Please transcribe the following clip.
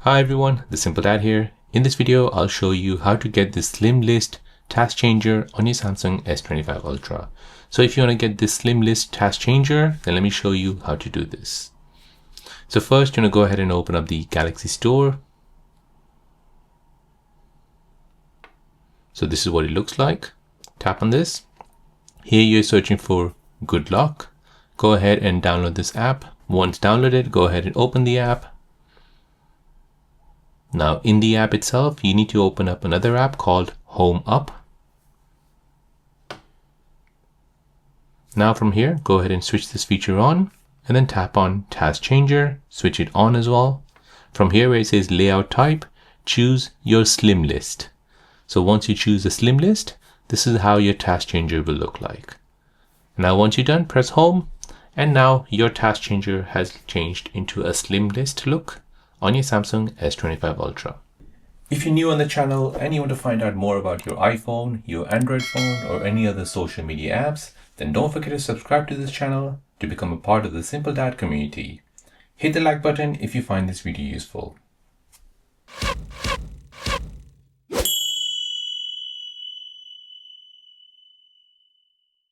Hi everyone, the Simple Dad here. In this video, I'll show you how to get this slim list task changer on your Samsung S25 Ultra. So if you want to get this slim list task changer, then let me show you how to do this. So first, you're going to go ahead and open up the Galaxy Store. So this is what it looks like. Tap on this. Here you're searching for Good Luck. Go ahead and download this app. Once downloaded, go ahead and open the app. Now in the app itself, you need to open up another app called Home Up. Now from here, go ahead and switch this feature on and then tap on Task Changer, switch it on as well. From here where it says Layout Type, choose your Slim List. So once you choose the Slim List, this is how your Task Changer will look like. Now once you're done, press Home, and now your Task Changer has changed into a Slim List look on your Samsung S25 Ultra. If you're new on the channel and you want to find out more about your iPhone, your Android phone, or any other social media apps, then don't forget to subscribe to this channel to become a part of the Simple Dad community. Hit the like button if you find this video useful.